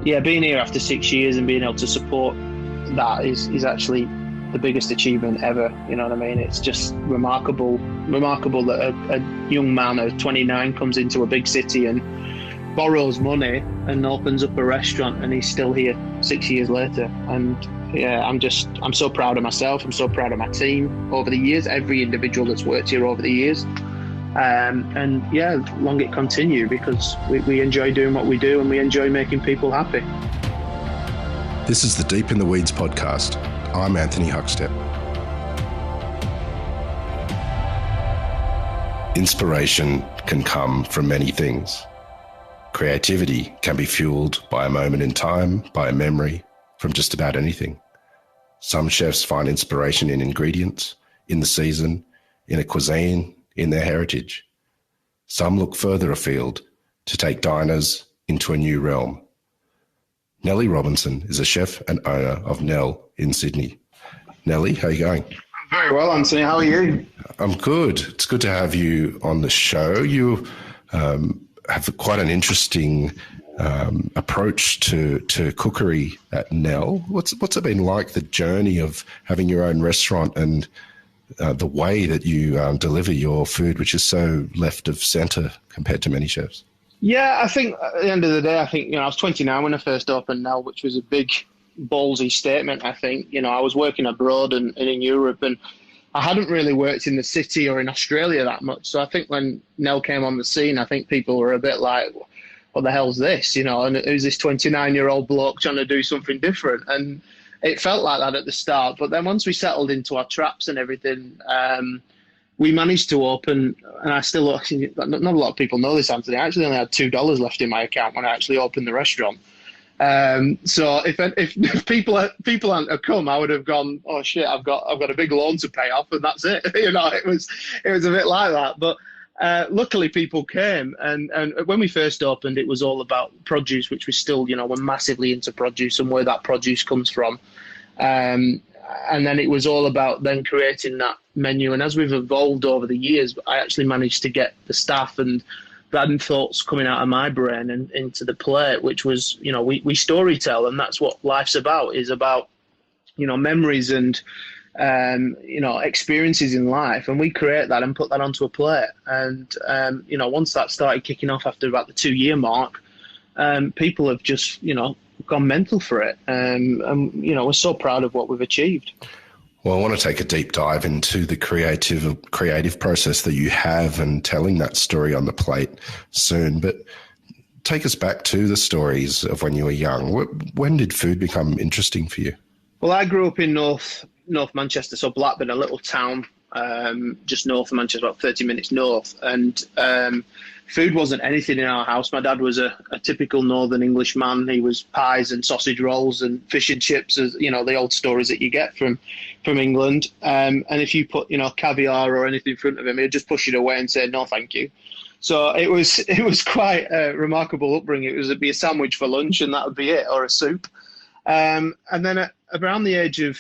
yeah, being here after 6 years and being able to support that is actually the biggest achievement ever. You know what I mean? It's just remarkable that a young man of 29 comes into a big city and borrows money and opens up a restaurant, and he's still here 6 years later. And yeah, I'm so proud of myself. I'm so proud of my team over the years, every individual that's worked here over the years. And yeah, long it continue, because we enjoy doing what we do and we enjoy making people happy. This is the Deep in the Weeds podcast. I'm Anthony Huckstep. Inspiration can come from many things. Creativity can be fueled by a moment in time, by a memory, from just about anything. Some chefs find inspiration in ingredients, in the season, in a cuisine, in their heritage. Some look further afield to take diners into a new realm. Nelly Robinson is a chef and owner of Nell in Sydney. Nelly, how are you going? Very well, Anthony. How are you? I'm good. It's good to have you on the show. You have quite an interesting approach to cookery at Nell. What's it been like, the journey of having your own restaurant and the way that you deliver your food, which is so left of centre compared to many chefs? Yeah, I think at the end of the day, I was 29 when I first opened Nell, which was a big, ballsy statement. I think, I was working abroad and in Europe, and I hadn't really worked in the city or in Australia that much. So I think when Nell came on the scene, I think people were a bit like, what the hell's this? And who's this 29-year-old bloke trying to do something different? And it felt like that at the start. But then once we settled into our traps and everything, we managed to open, and not a lot of people know this, Anthony. I actually only had $2 left in my account when I actually opened the restaurant. So if people hadn't come, I would have gone, oh shit, I've got a big loan to pay off, and that's it. It was a bit like that. But luckily people came, and when we first opened, it was all about produce, which we still, we're massively into produce and where that produce comes from. And then it was all about then creating that menu. And as we've evolved over the years, I actually managed to get the staff and random thoughts coming out of my brain and into the plate, which was, we story tell, and that's what life's about, is about, memories and, experiences in life. And we create that and put that onto a plate. And, once that started kicking off after about the 2-year mark, people have just, gone mental for it. And, we're so proud of what we've achieved. Well, I want to take a deep dive into the creative process that you have and telling that story on the plate soon. But take us back to the stories of when you were young. When did food become interesting for you? Well, I grew up in North Manchester, so Blackburn, a little town just north of Manchester, about 30 minutes north. And food wasn't anything in our house. My dad was a typical Northern English man. He was pies and sausage rolls and fish and chips, as the old stories that you get from England. And if you put caviar or anything in front of him, he'd just push it away and say no, thank you. So it was quite a remarkable upbringing. It'd be a sandwich for lunch, and that would be it, or a soup. And then around the age of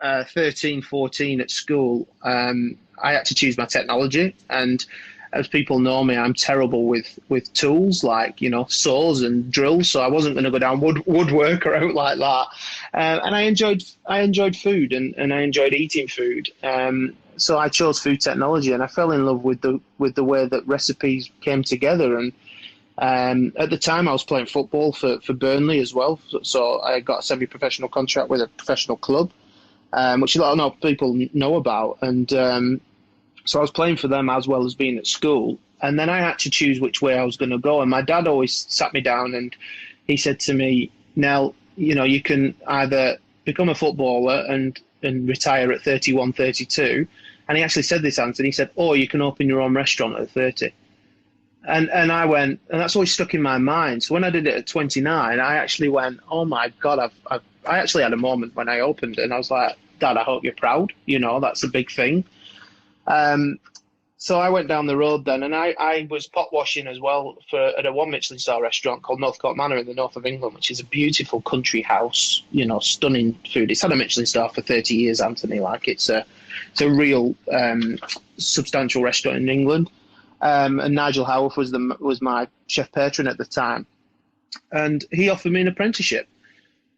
13, 14 at school, I had to choose my technology. And as people know me, I'm terrible with tools like, saws and drills. So I wasn't going to go down woodwork or out like that. And I enjoyed food and I enjoyed eating food. So I chose food technology, and I fell in love with the way that recipes came together. And at the time I was playing football for Burnley as well. So I got a semi-professional contract with a professional club, which a lot of people know about. And so I was playing for them as well as being at school. And then I had to choose which way I was going to go. And my dad always sat me down and he said to me, Nell, you can either become a footballer and retire at 31, 32. And he actually said this, Anthony. He said, or you can open your own restaurant at 30. And I went, and that's always stuck in my mind. So when I did it at 29, I actually went, oh my God, I actually had a moment when I opened it, and I was like, Dad, I hope you're proud. That's a big thing. So I went down the road then, and I was pot washing as well at a Michelin-starred restaurant called Northcote Manor in the north of England, which is a beautiful country house, stunning food. It's had a Michelin-star for 30 years, Anthony. Like it's a real substantial restaurant in England. And Nigel Howarth was my chef patron at the time. and he offered me an apprenticeship.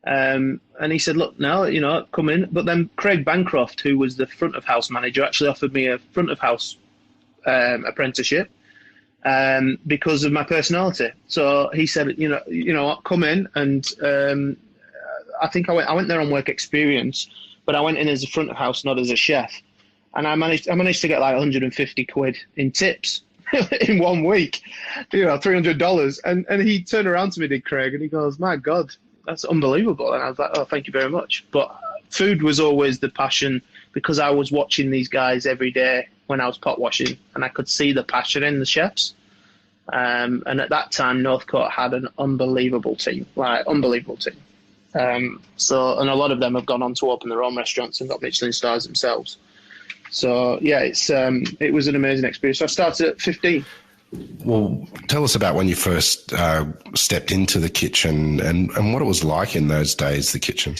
And he said, look, now, come in. But then Craig Bancroft, who was the front of house manager, actually offered me a front of house apprenticeship because of my personality. So he said, come in. And I think I went there on work experience, but I went in as a front of house, not as a chef. And I managed to get like 150 quid in tips in 1 week, $300. And he turned around to me, did Craig, and he goes, my God, that's unbelievable. And I was like, oh, thank you very much. But food was always the passion, because I was watching these guys every day when I was pot washing, and I could see the passion in the chefs. And at that time, Northcote had an unbelievable team. And a lot of them have gone on to open their own restaurants and got Michelin stars themselves. So yeah, it was an amazing experience. So I started at 15. Well, tell us about when you first stepped into the kitchen and what it was like in those days, the kitchen.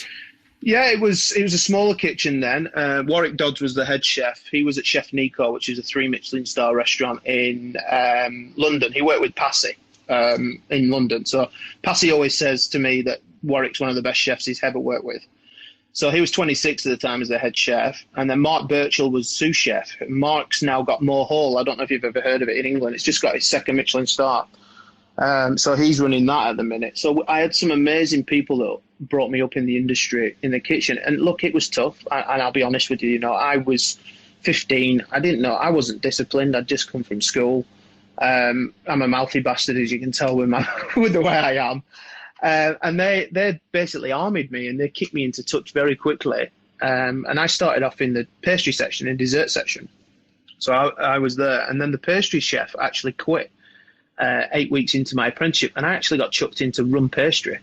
Yeah, it was a smaller kitchen then. Warwick Dodds was the head chef. He was at Chef Nico, which is a 3 Michelin star restaurant in London. He worked with Passy in London. So Passy always says to me that Warwick's one of the best chefs he's ever worked with. So he was 26 at the time as the head chef. And then Mark Birchall was sous chef. Mark's now got Moor Hall. I don't know if you've ever heard of it in England. It's just got his 2nd Michelin star. So he's running that at the minute. So I had some amazing people that brought me up in the industry, in the kitchen. And look, it was tough. And I'll be honest with you, I was 15. I didn't know. I wasn't disciplined. I'd just come from school. I'm a mouthy bastard, as you can tell with the way I am. And they basically armied me, and they kicked me into touch very quickly. And I started off in the pastry section and dessert section. So I was there. And then the pastry chef actually quit 8 weeks into my apprenticeship, and I actually got chucked into run pastry.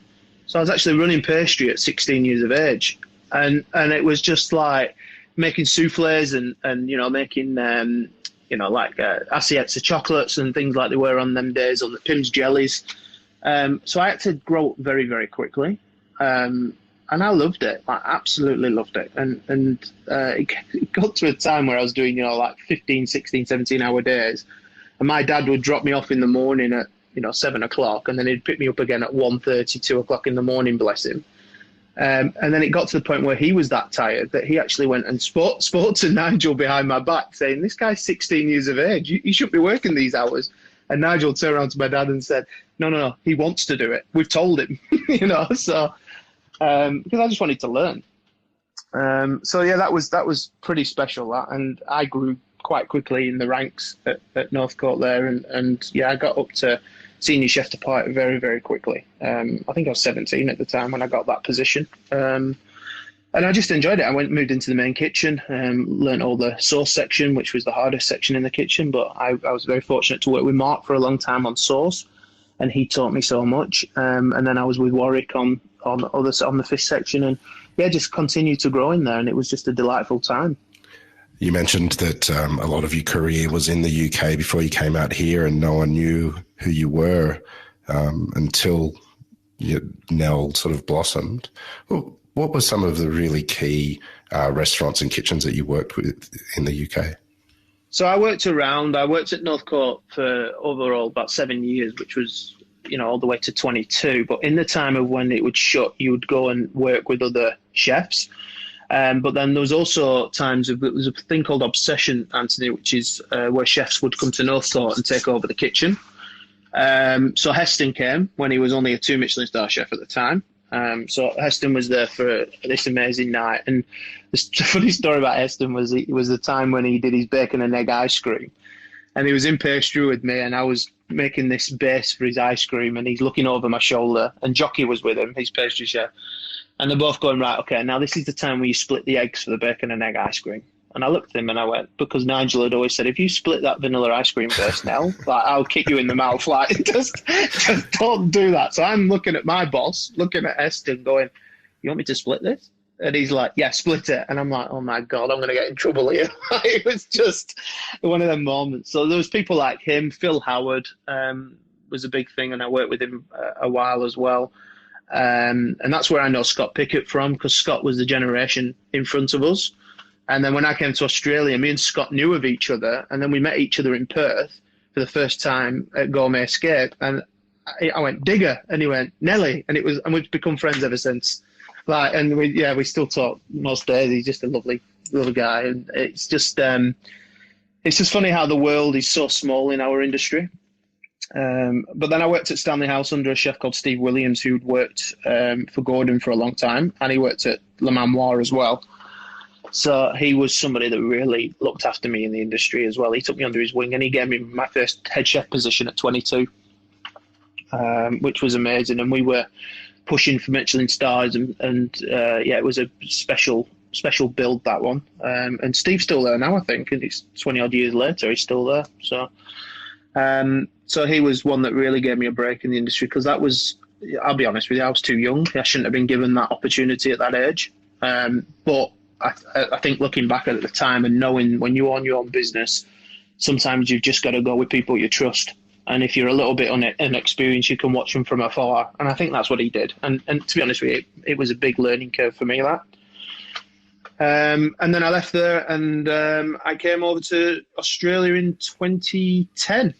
So I was actually running pastry at 16 years of age. And it was just like making souffles and making, assiettes of chocolates and things like they were on them days, on the Pim's jellies. So I had to grow up very, very quickly. And I loved it. I absolutely loved it. And it got to a time where I was doing, 15, 16, 17-hour days. And my dad would drop me off in the morning at, 7 o'clock, and then he'd pick me up again at 1:30, 2 o'clock in the morning, bless him. And then it got to the point where he was that tired that he actually went and spoke to Nigel behind my back, saying, this guy's 16 years of age. You shouldn't be working these hours. And Nigel turned around to my dad and said, no, he wants to do it. We've told him, so because I just wanted to learn. So yeah, that was pretty special, that. And I grew quite quickly in the ranks at Northcote there. And yeah, I got up to senior chef de part very, very quickly. I think I was 17 at the time when I got that position. And I just enjoyed it. I moved into the main kitchen, learned all the sauce section, which was the hardest section in the kitchen. But I was very fortunate to work with Mark for a long time on sauce, and he taught me so much. And then I was with Warwick on the fish section, and yeah, just continued to grow in there. And it was just a delightful time. You mentioned that a lot of your career was in the UK before you came out here, and no one knew who you were until Nell sort of blossomed. Well, what were some of the really key restaurants and kitchens that you worked with in the UK? So I worked at Northcote for overall about 7 years, which was, all the way to 22. But in the time of when it would shut, you would go and work with other chefs. But then there was also times there was a thing called Obsession, Anthony, which is where chefs would come to Northcote and take over the kitchen. So Heston came when he was only a 2 Michelin star chef at the time. So Heston was there for this amazing night. And the funny story about Heston was it was the time when he did his bacon and egg ice cream. And he was in pastry with me, and I was making this base for his ice cream, and he's looking over my shoulder, and Jockey was with him, his pastry chef. And they're both going, right, okay, now this is the time where you split the eggs for the bacon and egg ice cream. And I looked at him and I went, because Nigel had always said, if you split that vanilla ice cream first, Nell, I'll kick you in the mouth. Just don't do that. So I'm looking at my boss, looking at Eston, going, you want me to split this? And he's like, yeah, split it. And I'm like, oh my God, I'm going to get in trouble here. It was just one of them moments. So there was people like him. Phil Howard was a big thing, and I worked with him a while as well. And that's where I know Scott Pickett from, because Scott was the generation in front of us. And then when I came to Australia, me and Scott knew of each other, and then we met each other in Perth for the first time at Gourmet Escape. And I went, Digger, and he went, Nelly, and we've become friends ever since. Like, and we still talk most days. He's just a lovely guy, and it's just funny how the world is so small in our industry. But then I worked at Stanley House under a chef called Steve Williams, who'd worked for Gordon for a long time, and he worked at Le Manoir as well. So he was somebody that really looked after me in the industry as well. He took me under his wing, and he gave me my first head chef position at 22, which was amazing. And we were pushing for Michelin stars, and it was a special build, that one. And Steve's still there now, I think, and it's 20 odd years later, he's still there. So he was one that really gave me a break in the industry, because that was, I'll be honest with you, I was too young. I shouldn't have been given that opportunity at that age. But I think looking back at the time and knowing when you own your own business, sometimes you've just got to go with people you trust. And if you're a little bit inexperienced, you can watch them from afar. And I think that's what he did. And to be honest with you, it was a big learning curve for me, that. And then I left there, and I came over to Australia in 2010.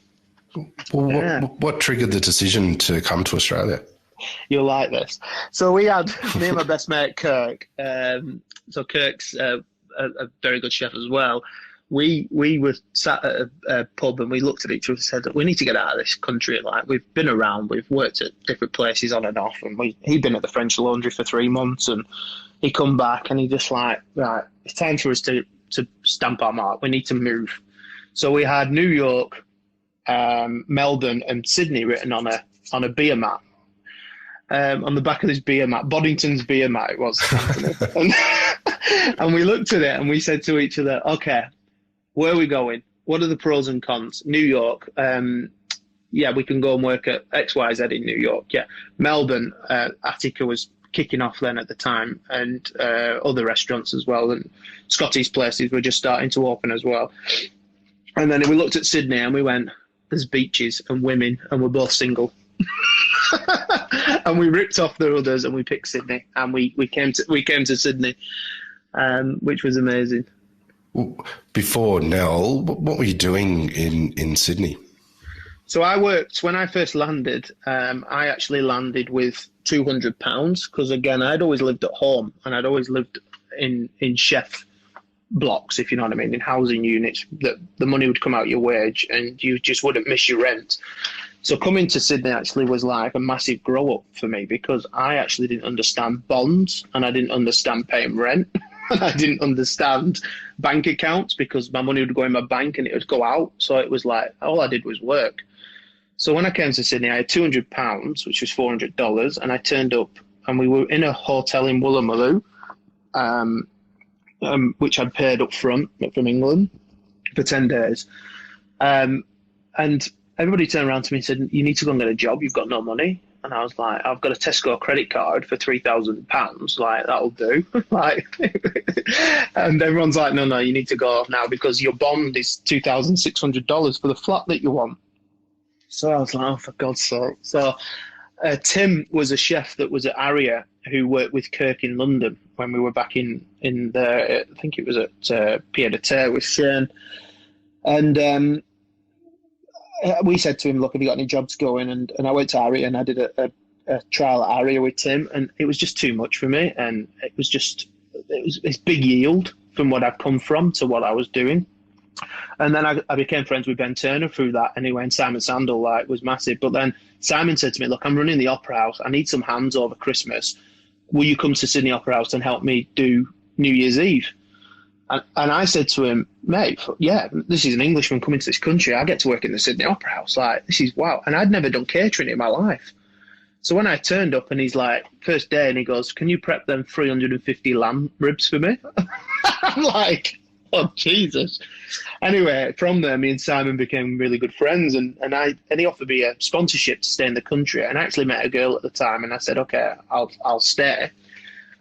Well, what triggered the decision to come to Australia? You'll like this. So we had me and my best mate Kirk. So Kirk's a very good chef as well. We were sat at a pub, and we looked at each other and said that we need to get out of this country. Like, we've been around, we've worked at different places on and off, and he'd been at the French Laundry for 3 months, and he come back and he just like, right, it's time for us to stamp our mark. We need to move. So we had New York, Melbourne, and Sydney written on a beer mat. On the back of this beer mat, Boddington's beer mat it was, Anthony. And we looked at it and we said to each other, okay, where are we going? What are the pros and cons? New York, we can go and work at XYZ in New York. Yeah, Melbourne, Attica was kicking off then at the time, and other restaurants as well, and Scotty's places were just starting to open as well. And then we looked at Sydney and we went, there's beaches and women, and we're both single. And we ripped off the others and we picked Sydney, and we came to Sydney, which was amazing. Before Nell, what were you doing in Sydney? So I worked, when I first landed, I actually landed with £200, because again, I'd always lived at home, and I'd always lived in chef blocks, if you know what I mean, in housing units, that the money would come out your wage and you just wouldn't miss your rent. So coming to Sydney actually was like a massive grow up for me, because I actually didn't understand bonds, and I didn't understand paying rent, and I didn't understand bank accounts, because my money would go in my bank and it would go out. So it was like, all I did was work. So when I came to Sydney, I had £200, which was $400, and I turned up, and we were in a hotel in Woolloomooloo, which I'd paid up front from England for 10 days. And everybody turned around to me and said, you need to go and get a job, you've got no money. And I was like, I've got a Tesco credit card for £3,000, like, that'll do. Like, and everyone's like, no, you need to go now, because your bond is $2,600 for the flat that you want. So I was like, oh, for God's sake. So Tim was a chef that was at Aria, who worked with Kirk in London when we were back in the, I think it was at Pied de Terre with Shane. And we said to him, look, have you got any jobs going? And I went to Aria, and I did a trial at Aria with Tim, and it was just too much for me. And it was it's big yield from what I'd come from to what I was doing. And then I became friends with Ben Turner through that, anyway, and Simon Sandel, like, was massive. But then Simon said to me, look, I'm running the Opera House. I need some hands over Christmas. Will you come to Sydney Opera House and help me do New Year's Eve? And I said to him, mate, yeah, this is an Englishman coming to this country. I get to work in the Sydney Opera House. Like, this is wow. And I'd never done catering in my life. So when I turned up, and he's like, first day, and he goes, can you prep them 350 lamb ribs for me? I'm like, oh, Jesus. Anyway, from there, me and Simon became really good friends, and he offered me a sponsorship to stay in the country. And I actually met a girl at the time, and I said, okay, I'll stay.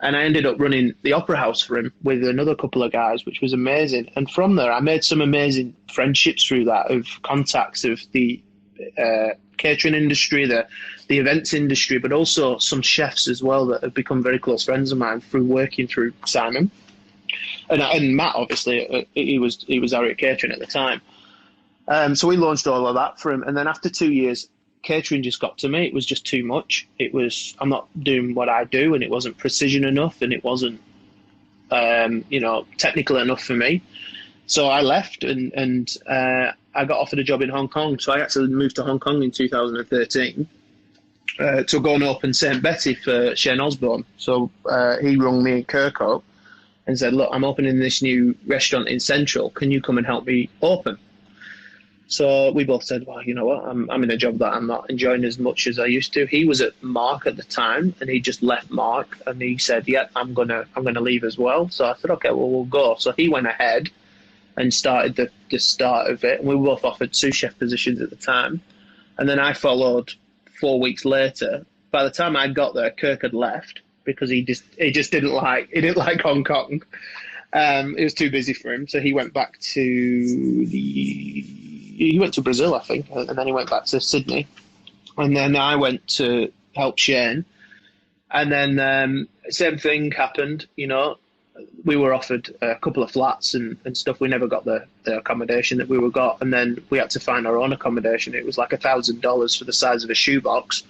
And I ended up running the Opera House for him with another couple of guys, which was amazing. And from there, I made some amazing friendships through that, of contacts of the catering industry, the events industry, but also some chefs as well that have become very close friends of mine through working through Simon. And Matt, obviously, he was Aria Catering at the time. So we launched all of that for him. And then after 2 years, catering just got to me. It was just too much. I'm not doing what I do, and it wasn't precision enough, and it wasn't, technical enough for me. So I left, and I got offered a job in Hong Kong. So I actually moved to Hong Kong in 2013 to go and open St. Betty for Shane Osborne. So he rung me in Kirkhope and said, look, I'm opening this new restaurant in Central. Can you come and help me open? So we both said, well, you know what, I'm in a job that I'm not enjoying as much as I used to. He was at Mark at the time, and he just left Mark, and he said, yeah, I'm gonna leave as well. So I said, okay, well, we'll go. So he went ahead and started the start of it, and we were both offered sous chef positions at the time. And then I followed 4 weeks later. By the time I got there, Kirk had left because he just didn't like Hong Kong. It was too busy for him, so he went back to Brazil, I think, and then he went back to Sydney, and then I went to help Shane, and then same thing happened. We were offered a couple of flats and stuff. We never got the accommodation that we were got, and then we had to find our own accommodation. It was like $1,000 for the size of a shoebox,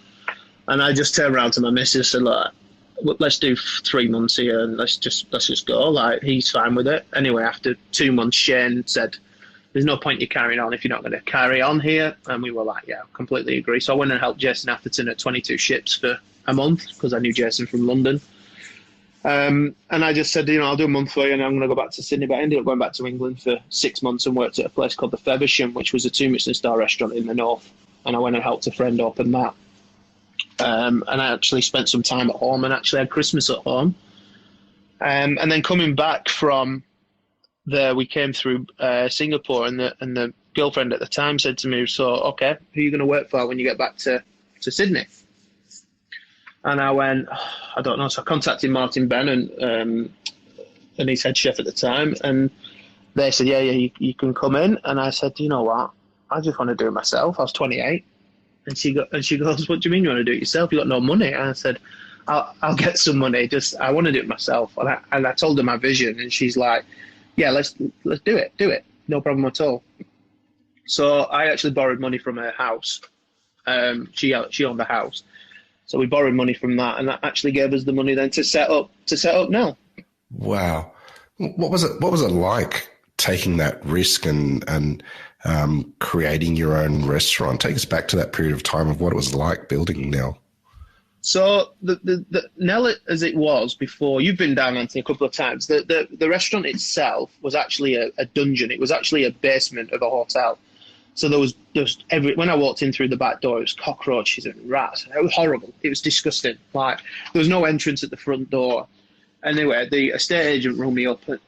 and I just turned around to my missus and said, look, let's do 3 months here and let's just go. Like, he's fine with it. Anyway, after 2 months, Shane said, there's no point you carrying on if you're not going to carry on here. And we were like, yeah, completely agree. So I went and helped Jason Atherton at 22 Ships for a month because I knew Jason from London. And I just said, I'll do a month for you and I'm going to go back to Sydney. But I ended up going back to England for 6 months and worked at a place called the Feversham, which was a 2 Michelin-starred restaurant in the north. And I went and helped a friend open that. And I actually spent some time at home and actually had Christmas at home. And then coming back from there, we came through Singapore, and the girlfriend at the time said to me, so, okay, who are you going to work for when you get back to Sydney? And I went, I don't know. So I contacted Martin Ben and his head chef at the time, and they said, yeah, you can come in. And I said, you know what? I just want to do it myself. I was 28. And she goes, what do you mean you want to do it yourself? You got no money? And I said, I'll get some money. I want to do it myself. And I told her my vision, and she's like, yeah, let's do it. No problem at all. So I actually borrowed money from her house. She owned the house. So we borrowed money from that, and that actually gave us the money then to set up Nell. Wow. What was it like taking that risk and creating your own restaurant? Take us back to that period of time of what it was like building Nell. So the Nell, as it was before, you've been down, Anthony, a couple of times. The restaurant itself was actually a dungeon. It was actually a basement of a hotel. So there was when I walked in through the back door, it was cockroaches and rats. It was horrible. It was disgusting. Like, there was no entrance at the front door. Anyway, the estate agent rung me up. And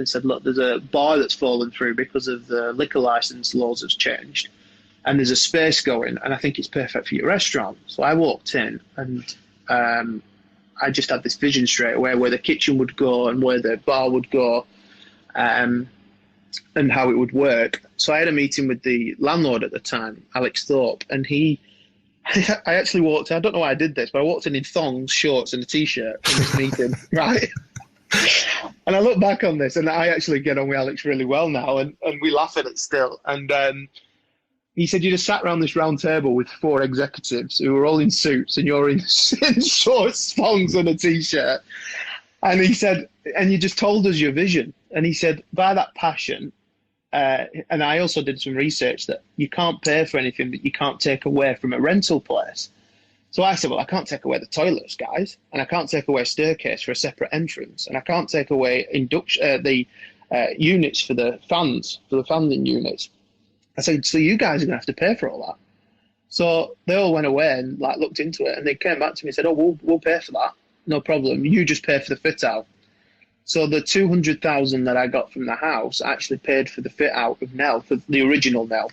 said, look, there's a bar that's fallen through because of the liquor license laws has changed, and there's a space going, and I think it's perfect for your restaurant. So I walked in, and I just had this vision straight away where the kitchen would go and where the bar would go, and how it would work. So I had a meeting with the landlord at the time, Alex Thorpe, and I actually walked in, I don't know why I did this, but I walked in thongs, shorts and a T-shirt in this meeting, right? And I look back on this, and I actually get on with Alex really well now, and we laugh at it still. And he said, you just sat around this round table with 4 executives who were all in suits, and you're in shorts, thongs and a T-shirt. And he said, and you just told us your vision. And he said, by that passion, and I also did some research that you can't pay for anything that you can't take away from a rental place. So I said, well, I can't take away the toilets, guys, and I can't take away a staircase for a separate entrance, and I can't take away the units for the fanning units. I said, so you guys are going to have to pay for all that. So they all went away and looked into it, and they came back to me and said, oh, we'll pay for that. No problem. You just pay for the fit out. So the $200,000 that I got from the house actually paid for the fit out of Nell, for the original Nell,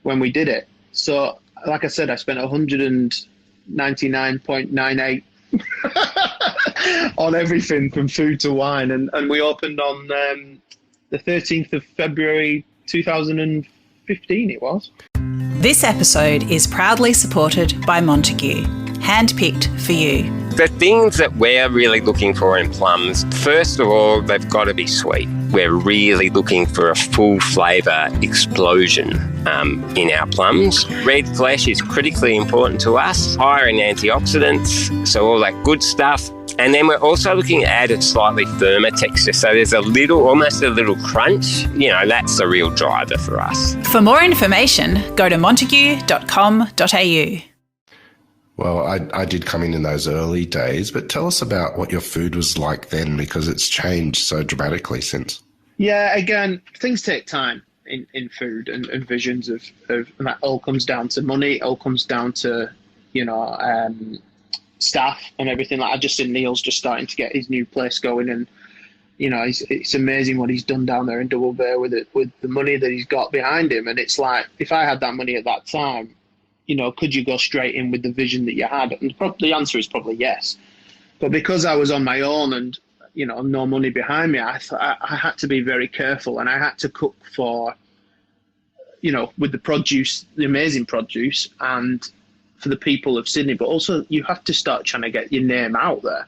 when we did it. So, like I said, I spent 199.98 on everything from food to wine, and we opened on the 13th of February 2015. It was. This episode is proudly supported by Montague, handpicked for you. The things that we're really looking for in plums, first of all, they've got to be sweet. we're really looking for a full flavour explosion in our plums. Red flesh is critically important to us, higher in antioxidants, so all that good stuff. And then we're also looking at a slightly firmer texture, so there's almost a little crunch. That's the real driver for us. For more information, go to montague.com.au. Well, I did come in those early days, but tell us about what your food was like then, because it's changed so dramatically since. Yeah, again, things take time in food and visions of and that all comes down to money. It all comes down to, staff and everything. Like, I've just seen Neil's just starting to get his new place going, and it's amazing what he's done down there in Double Bay with the money that he's got behind him. And it's like, if I had that money at that time, could you go straight in with the vision that you had? And the answer is probably yes. But because I was on my own and, no money behind me, I had to be very careful, and I had to cook for, with the produce, the amazing produce, and for the people of Sydney. But also you have to start trying to get your name out there.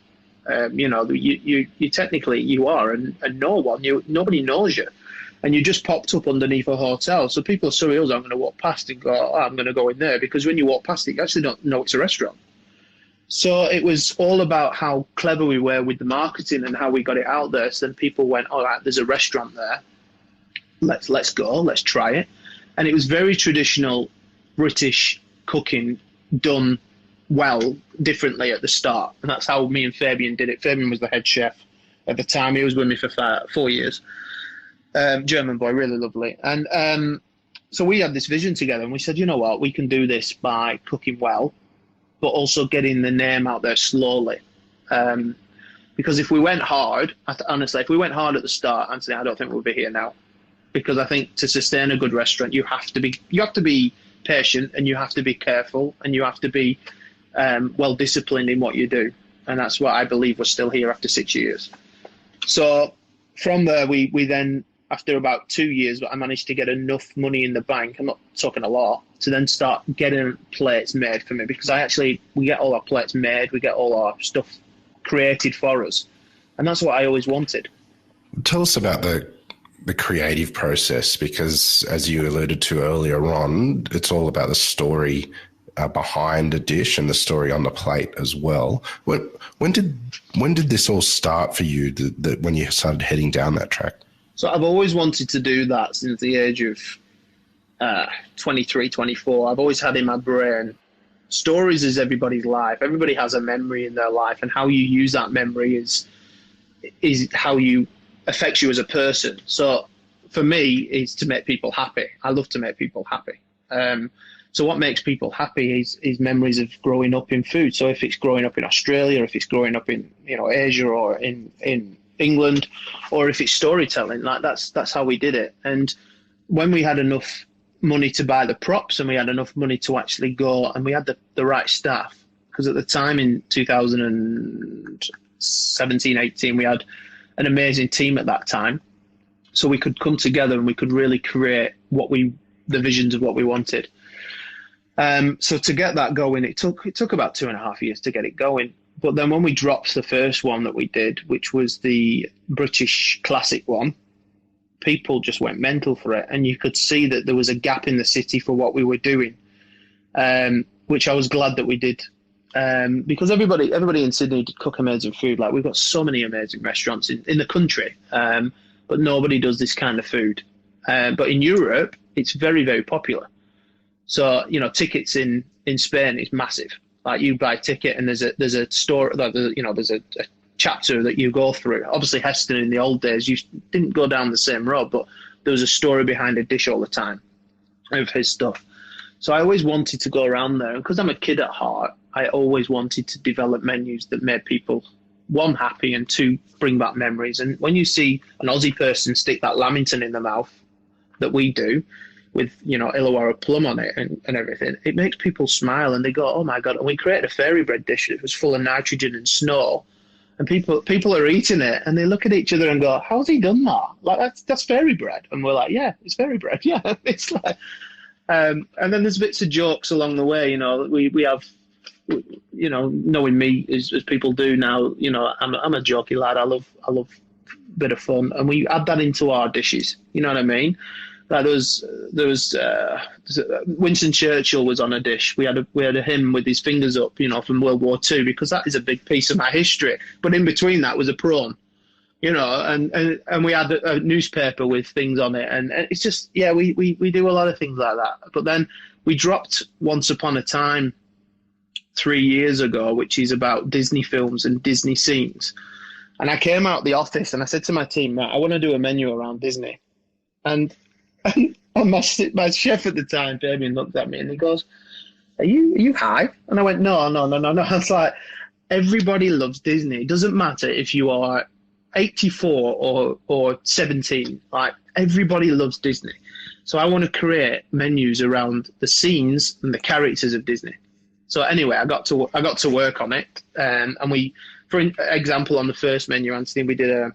You technically you are, and nobody knows you. And you just popped up underneath a hotel. So people are Surrey Hills are going to walk past and go, oh, I'm going to go in there. Because when you walk past it, you actually don't know it's a restaurant. So it was all about how clever we were with the marketing and how we got it out there. So then people went, all right, there's a restaurant there. Let's go, let's try it. And it was very traditional British cooking done well, differently at the start. And that's how me and Fabian did it. Fabian was the head chef at the time. He was with me for 4 years. German boy, really lovely. And so we had this vision together, and we said, you know what, we can do this by cooking well, but also getting the name out there slowly. Because if we went hard, honestly, if we went hard at the start, Anthony, I don't think we'll be here now. Because I think to sustain a good restaurant, you have to be patient, and you have to be careful, and you have to be well disciplined in what you do. And that's what I believe we're still here after 6 years. So from there, we then, after about 2 years, I managed to get enough money in the bank, I'm not talking a lot, to then start getting plates made for me, because we get all our plates made, we get all our stuff created for us. And that's what I always wanted. Tell us about the creative process, because as you alluded to earlier on, it's all about the story behind a dish and the story on the plate as well. When did this all start for you, when you started heading down that track? So I've always wanted to do that since the age of 23, 24. I've always had in my brain, stories is everybody's life. Everybody has a memory in their life, and how you use that memory is how you affects you as a person. So for me, is to make people happy. I love to make people happy. So what makes people happy is memories of growing up in food. So if it's growing up in Australia, if it's growing up in Asia or in England, or if it's storytelling, like that's how we did it. And when we had enough money to buy the props, and we had enough money to actually go, and we had the right staff, because at the time in 2017, 18, we had an amazing team at that time. So we could come together and we could really create the visions of what we wanted. So to get that going, it took about 2.5 years to get it going. But then when we dropped the first one that we did, which was the British classic one, people just went mental for it. And you could see that there was a gap in the city for what we were doing, which I was glad that we did. Because everybody in Sydney did cook amazing food. Like, we've got so many amazing restaurants in the country, but nobody does this kind of food. But in Europe, it's very, very popular. So, tickets in Spain is massive. Like, you buy a ticket and there's a store, there's a chapter that you go through. Obviously, Heston in the old days, you didn't go down the same road, but there was a story behind a dish all the time of his stuff. So I always wanted to go around there. And because I'm a kid at heart, I always wanted to develop menus that made people, one, happy, and two, bring back memories. And when you see an Aussie person stick that lamington in their mouth that we do, with Illawarra plum on it and everything, it makes people smile, and they go, oh my God. And we created a fairy bread dish that was full of nitrogen and snow, and people are eating it, and they look at each other and go, how's he done that? Like, that's fairy bread. And we're like, yeah, it's fairy bread. Yeah. It's like, and then there's bits of jokes along the way. We have, knowing me as people do now, I'm a jokey lad. I love bit of fun, and we add that into our dishes. You know what I mean? Like there was Winston Churchill was on a dish. We had a him with his fingers up, from World War II, because that is a big piece of my history. But in between that was a prawn, and we had a newspaper with things on it, and it's just we do a lot of things like that. But then we dropped Once Upon a Time 3 years ago, which is about Disney films and Disney scenes. And I came out the office and I said to my team, I want to do a menu around Disney. And my chef at the time, Damien, looked at me and he goes, are you high? And I went, no. I was like, everybody loves Disney. It doesn't matter if you are 84 or 17. Like, everybody loves Disney. So I want to create menus around the scenes and the characters of Disney. So anyway, I got to work on it, and we, for example, on the first menu, Anthony, we did a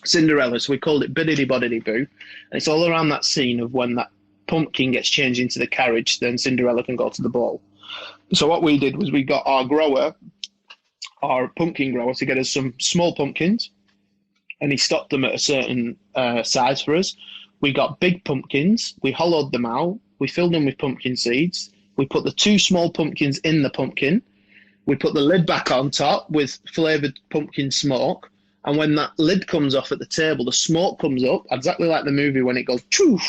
Cinderella, so we called it Biddity Boddity Boo, and it's all around that scene of when that pumpkin gets changed into the carriage, then Cinderella can go to the ball. So what we did was we got our pumpkin grower, to get us some small pumpkins, and he stocked them at a certain size for us. We got big pumpkins, we hollowed them out, we filled them with pumpkin seeds, we put the 2 small pumpkins in the pumpkin, we put the lid back on top with flavoured pumpkin smoke, and when that lid comes off at the table, the smoke comes up, exactly like the movie when it goes choof,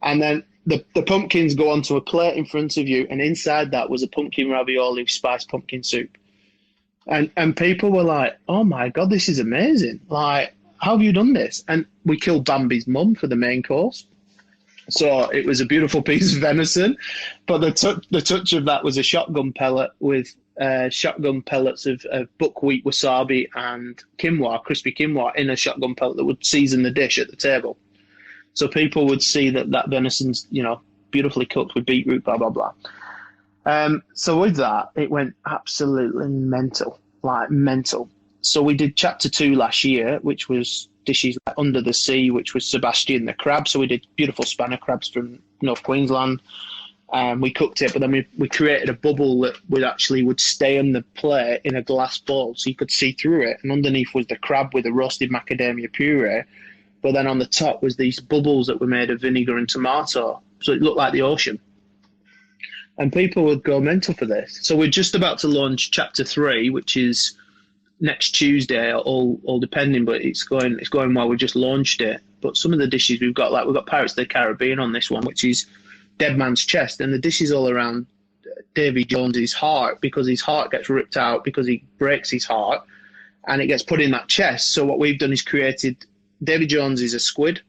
and then the pumpkins go onto a plate in front of you, and inside that was a pumpkin ravioli with spiced pumpkin soup. And people were like, oh my God, this is amazing. Like, how have you done this? And we killed Bambi's mum for the main course. So it was a beautiful piece of venison, but the touch of that was a shotgun pellet with shotgun pellets of buckwheat wasabi and quinoa, crispy quinoa, in a shotgun pellet that would season the dish at the table. So people would see that venison's, beautifully cooked with beetroot, blah, blah, blah. So with that, it went absolutely mental, like mental. So we did chapter 2 last year, which was dishes like Under the Sea, which was Sebastian the crab. So we did beautiful spanner crabs from North Queensland. We cooked it, but then we created a bubble that would stay on the plate in a glass bowl, so you could see through it. And underneath was the crab with a roasted macadamia puree. But then on the top was these bubbles that were made of vinegar and tomato, so it looked like the ocean. And people would go mental for this. So we're just about to launch chapter 3, which is next Tuesday, all depending, but it's going well. We just launched it. But some of the dishes we've got Pirates of the Caribbean on this one, which is Dead Man's Chest, and the dish is all around Davy Jones's heart, because his heart gets ripped out because he breaks his heart, and it gets put in that chest. So what we've done is created Davy Jones is a squid,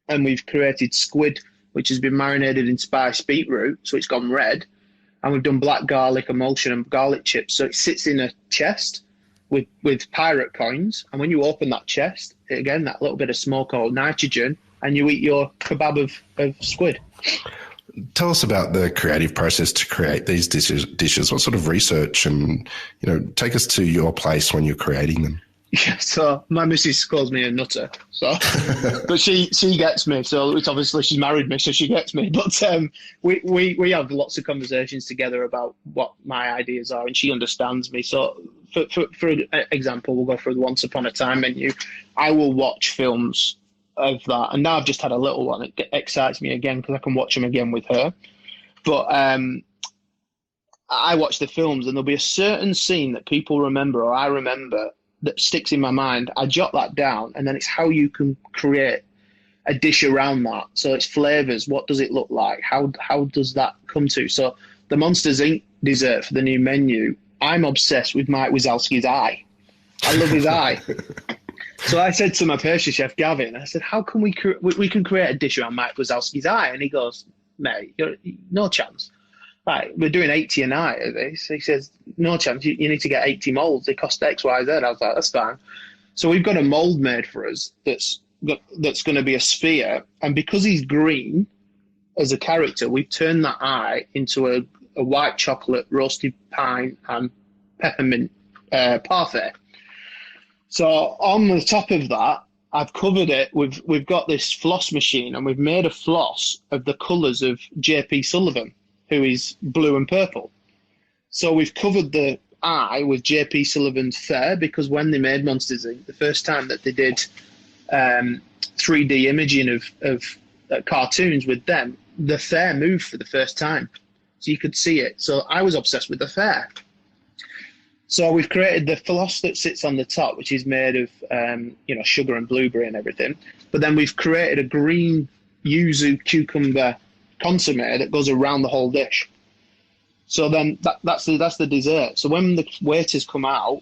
and we've created squid which has been marinated in spiced beetroot, so it's gone red, and we've done black garlic emulsion and garlic chips, so it sits in a chest with pirate coins, and when you open that chest, again, that little bit of smoke or nitrogen, and you eat your kebab of squid. Tell us about the creative process to create these dishes. What sort of research, and take us to your place when you're creating them. Yeah, so my missus calls me a nutter, so but she gets me. So it's obviously she's married me, so she gets me. But we have lots of conversations together about what my ideas are, and she understands me. So for example, we'll go through the Once Upon a Time menu. I will watch films of that, and now I've just had a little one. It excites me again because I can watch them again with her. But I watch the films, and there'll be a certain scene that people remember, or I remember, that sticks in my mind. I jot that down, and then it's how you can create a dish around that. So it's flavors. What does it look like? How does that come to? So the Monsters Inc. dessert for the new menu, I'm obsessed with Mike Wazowski's eye. I love his eye. So I said to my pastry chef, Gavin, I said, how can we can create a dish around Mike Wazowski's eye? And he goes, mate, no chance. Right, we're doing 80 a night of this. He says, no chance, you need to get 80 moulds. They cost X, Y, Z. I was like, that's fine. So we've got a mould made for us that's going to be a sphere. And because he's green as a character, we've turned that eye into a white chocolate, roasted pine, and peppermint parfait. So on the top of that, I've covered it. We've got this floss machine, and we've made a floss of the colours of J.P. Sullivan, who is blue and purple. So we've covered the with JP Sullivan's Fair, because when they made Monsters Inc., the first time that they did 3D imaging of cartoons with them, the fair moved for the first time. So you could see it. So I was obsessed with the fair. So we've created the floss that sits on the top, which is made of sugar and blueberry and everything. But then we've created a green yuzu cucumber consomme that goes around the whole dish. So then that's the dessert. So when the waiters come out,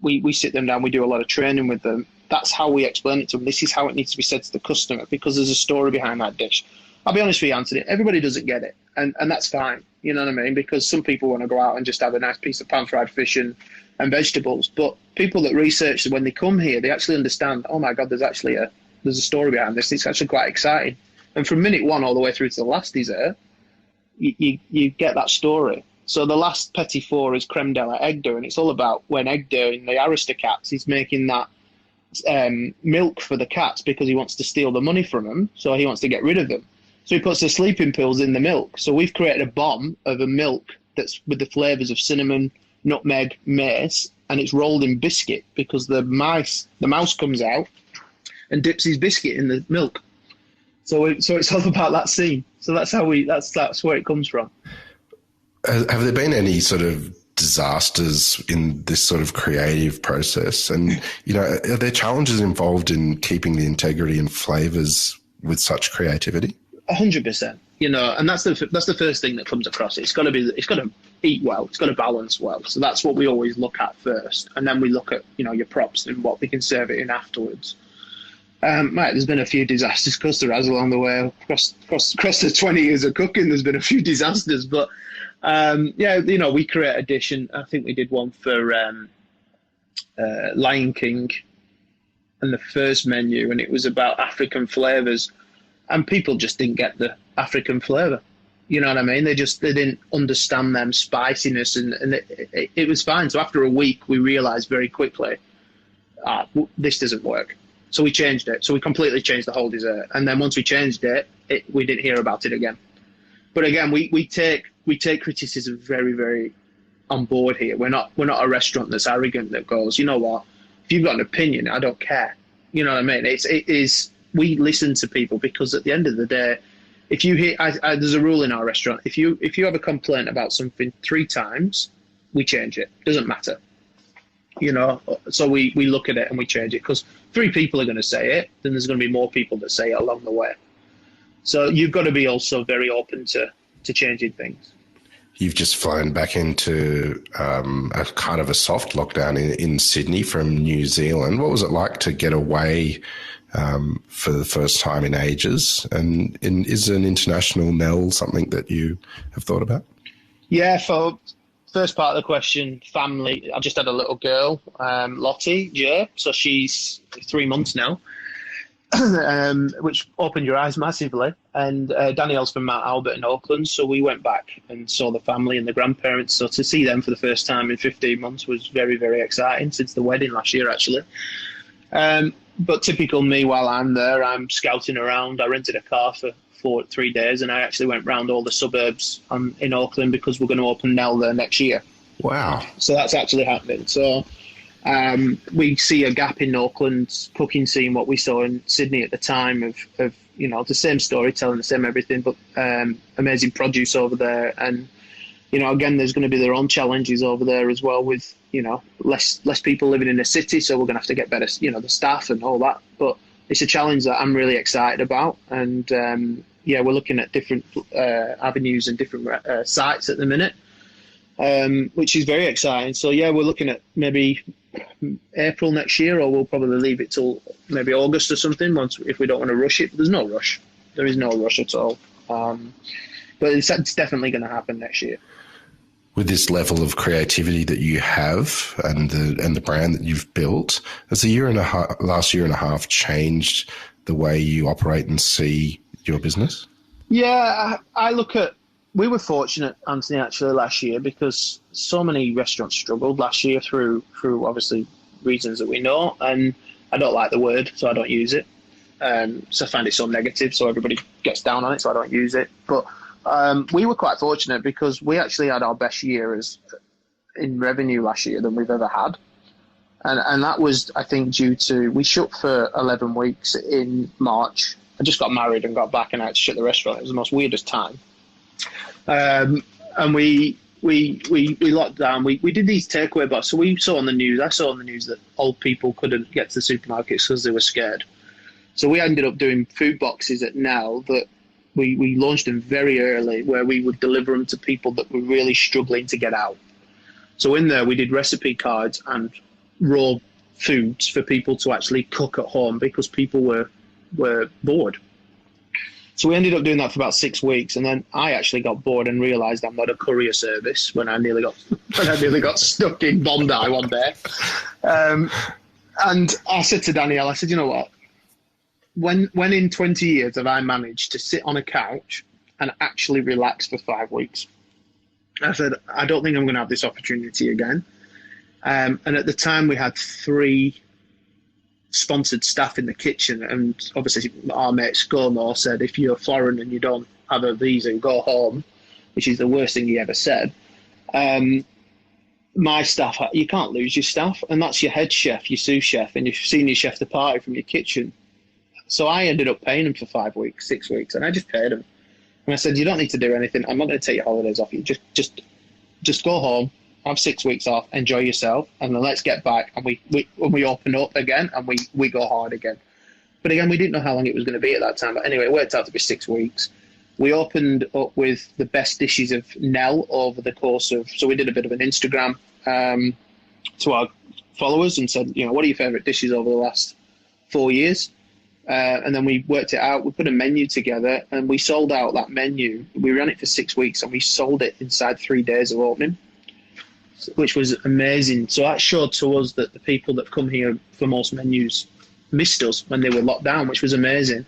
we sit them down, we do a lot of training with them. That's how we explain it to them. This is how it needs to be said to the customer, because there's a story behind that dish. I'll be honest with you, Anthony, everybody doesn't get it. And that's fine, you know what I mean? Because some people want to go out and just have a nice piece of pan-fried fish and vegetables. But people that research, when they come here, they actually understand, oh my God, there's a story behind this. It's actually quite exciting. And from minute one all the way through to the last dessert, you get that story. So the last petit four is creme de la Egdo, and it's all about when Egdo in the Aristocats is making that milk for the cats because he wants to steal the money from them, so he wants to get rid of them. So he puts the sleeping pills in the milk. So we've created a bomb of a milk that's with the flavours of cinnamon, nutmeg, mace, and it's rolled in biscuit because the mouse comes out and dips his biscuit in the milk. So it's all about that scene. So that's where it comes from. Have there been any sort of disasters in this sort of creative process? And, are there challenges involved in keeping the integrity and flavours with such creativity? 100%. And that's the first thing that comes across. It's got to eat well. It's got to balance well. So that's what we always look at first, and then we look at your props and what we can serve it in afterwards. Mate, there's been a few disasters, of course there has, along the way. Across the 20 years of cooking, there's been a few disasters. But, we create a dish, and I think we did one for Lion King and the first menu, and it was about African flavours. And people just didn't get the African flavour. You know what I mean? They didn't understand them spiciness, and it was fine. So after a week, we realised very quickly, this doesn't work. So we changed it. So we completely changed the whole dessert. And then once we changed it, we didn't hear about it again. But again, we take criticism very, very on board here. We're not a restaurant that's arrogant that goes, you know what, if you've got an opinion, I don't care. You know what I mean? It is. We listen to people, because at the end of the day, if you hear, there's a rule in our restaurant. If you have a complaint about something 3 times, we change it. Doesn't matter. So we look at it and we change it, because 3 people are going to say it, then there's going to be more people that say it along the way. So you've got to be also very open to changing things. You've just flown back into a kind of a soft lockdown in Sydney from New Zealand. What was it like to get away for the first time in ages? And is an international Nell something that you have thought about? Yeah, for first part of the question, family. I just had a little girl, Lottie, yeah. So she's 3 months now, which opened your eyes massively. And Danielle's from Mount Albert in Auckland, so we went back and saw the family and the grandparents. So to see them for the first time in 15 months was very, very exciting, since the wedding last year, actually. But typical me, while I'm there, I'm scouting around. I rented a car for 3 days, and I actually went round all the suburbs in Auckland, because we're going to open Nell there next year. Wow. So that's actually happening. So we see a gap in Auckland's cooking scene, what we saw in Sydney at the time of the same storytelling, the same everything, but amazing produce over there. And, again, there's going to be their own challenges over there as well, with, less people living in the city. So we're going to have to get better, the staff and all that. But it's a challenge that I'm really excited about. And, we're looking at different avenues and different sites at the minute, which is very exciting. So, we're looking at maybe April next year, or we'll probably leave it till maybe August or something, if we don't want to rush it. But there's no rush. There is no rush at all. But it's definitely going to happen next year. With this level of creativity that you have and the brand that you've built, has last year and a half changed the way you operate and see your business? Yeah, we were fortunate, Anthony, actually last year, because so many restaurants struggled last year through obviously reasons that we know, and I don't like the word, so I don't use it. So I find it so negative, so everybody gets down on it, so I don't use it. But we were quite fortunate, because we actually had our best year in revenue last year than we've ever had. And that was, I think, due to, we shut for 11 weeks in March. I just got married and got back and I had to shut the restaurant. It was the most weirdest time. And we locked down. We did these takeaway boxes. So we saw on the news, I saw on the news that old people couldn't get to the supermarkets because they were scared. So we ended up doing food boxes at Nell that we launched them very early, where we would deliver them to people that were really struggling to get out. So in there, we did recipe cards and raw foods for people to actually cook at home because people were bored. So we ended up doing that for about 6 weeks, and then I actually got bored and realised I'm not a courier service when I nearly got stuck in Bondi one day. And I said to Danielle, I said, you know what? When in 20 years have I managed to sit on a couch and actually relax for 5 weeks? I said, I don't think I'm going to have this opportunity again. And at the time, we had 3 sponsored staff in the kitchen. And obviously, our mate ScoMo said, if you're foreign and you don't have a visa, go home, which is the worst thing he ever said. My staff, you can't lose your staff. And that's your head chef, your sous chef, and your senior chef de partie from your kitchen. So I ended up paying them for 5 weeks, 6 weeks, and I just paid them. And I said, you don't need to do anything. I'm not going to take your holidays off you. Just go home. Have 6 weeks off, enjoy yourself, and then let's get back. And we open up again and we go hard again. But again, we didn't know how long it was going to be at that time. But anyway, it worked out to be 6 weeks. We opened up with the best dishes of Nell over the course of, so we did a bit of an Instagram to our followers and said, what are your favourite dishes over the last 4 years? And then we worked it out. We put a menu together and we sold out that menu. We ran it for 6 weeks and we sold it inside 3 days of opening, which was amazing. So that showed to us that the people that come here for most menus missed us when they were locked down, which was amazing.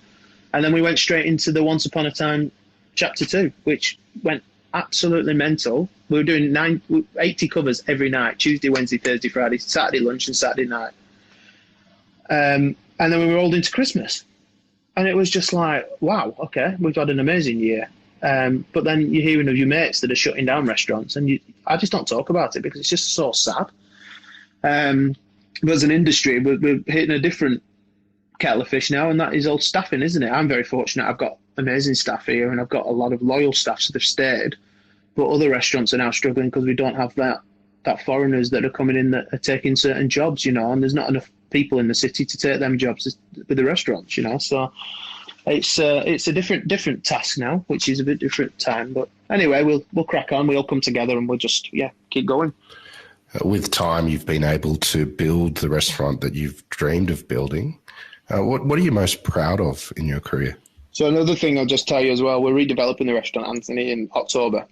And then we went straight into the Once Upon a Time Chapter 2, which went absolutely mental. We were doing 80 covers every night, Tuesday, Wednesday, Thursday, Friday, Saturday lunch and Saturday night. And then we rolled into Christmas. And it was just like, wow, okay, we've had an amazing year. But then you're hearing of your mates that are shutting down restaurants, and I just don't talk about it because it's just so sad. But as an industry, we're hitting a different kettle of fish now, and that is all staffing, isn't it? I'm very fortunate. I've got amazing staff here, and I've got a lot of loyal staff, so they've stayed. But other restaurants are now struggling because we don't have that foreigners that are coming in that are taking certain jobs, and there's not enough people in the city to take them jobs with the restaurants, So it's a different task now, which is a bit different time. But anyway, we'll crack on. We'll come together and we'll just keep going. With time, you've been able to build the restaurant that you've dreamed of building. What are you most proud of in your career? So another thing I'll just tell you as well, we're redeveloping the restaurant, Anthony, in October.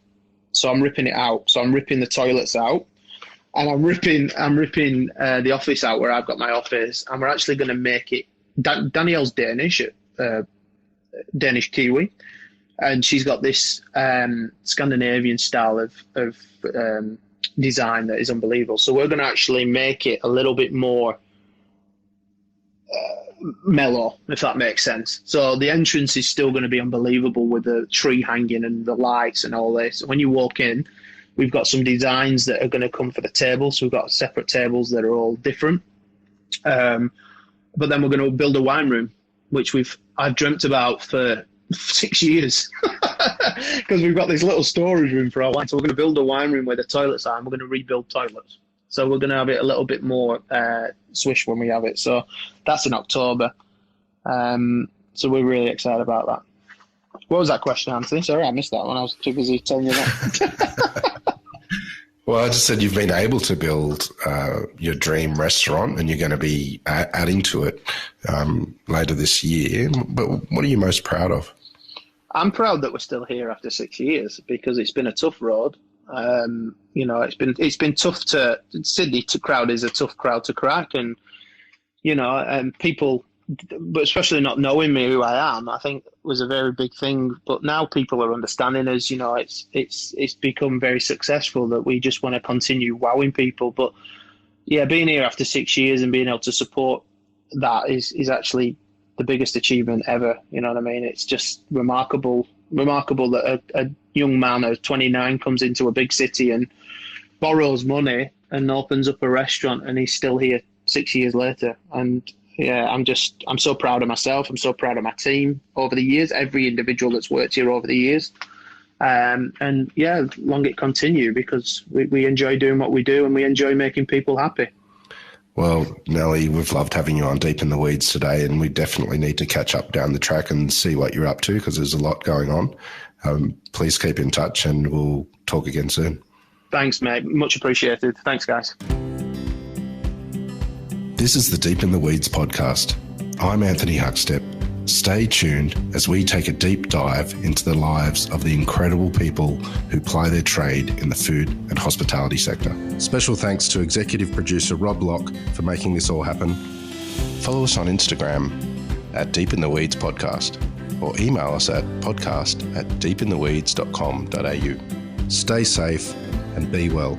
So I'm ripping it out. So I'm ripping the toilets out. And I'm ripping the office out where I've got my office, and we're actually going to make it. Danielle's Danish, Danish Kiwi, and she's got this Scandinavian style of design that is unbelievable. So we're going to actually make it a little bit more mellow, if that makes sense. So the entrance is still going to be unbelievable with the tree hanging and the lights and all this. When you walk in, we've got some designs that are going to come for the tables. So we've got separate tables that are all different. But then we're going to build a wine room, which I've dreamt about for 6 years because we've got this little storage room for our wine. So we're going to build a wine room where the toilets are, and we're going to rebuild toilets. So we're going to have it a little bit more swish when we have it. So that's in October. So we're really excited about that. What was that question, Anthony? Sorry, I missed that one. I was too busy telling you that. Well, I just said you've been able to build your dream restaurant, and you're going to be adding to it later this year. But what are you most proud of? I'm proud that we're still here after 6 years because it's been a tough road. It's been tough to Sydney crowd is a tough crowd to crack, and people, but especially not knowing me who I am, I think was a very big thing. But now people are understanding us. It's become very successful that we just want to continue wowing people. But yeah, being here after 6 years and being able to support that is actually the biggest achievement ever. You know what I mean? It's just remarkable that a young man of 29 comes into a big city and borrows money and opens up a restaurant, and he's still here 6 years later. And yeah, I'm so proud of myself. I'm so proud of my team over the years, every individual that's worked here over the years. And yeah, long it continue, because we enjoy doing what we do, and we enjoy making people happy. Well, Nelly, we've loved having you on Deep in the Weeds today, and we definitely need to catch up down the track and see what you're up to, because there's a lot going on. Please keep in touch, and we'll talk again soon. Thanks, mate. Much appreciated. Thanks, guys. This is the Deep in the Weeds podcast. I'm Anthony Huckstep. Stay tuned as we take a deep dive into the lives of the incredible people who ply their trade in the food and hospitality sector. Special thanks to executive producer Rob Locke for making this all happen. Follow us on Instagram at Deep in the Weeds Podcast, or email us at podcast@deepintheweeds.com.au. Stay safe and be well.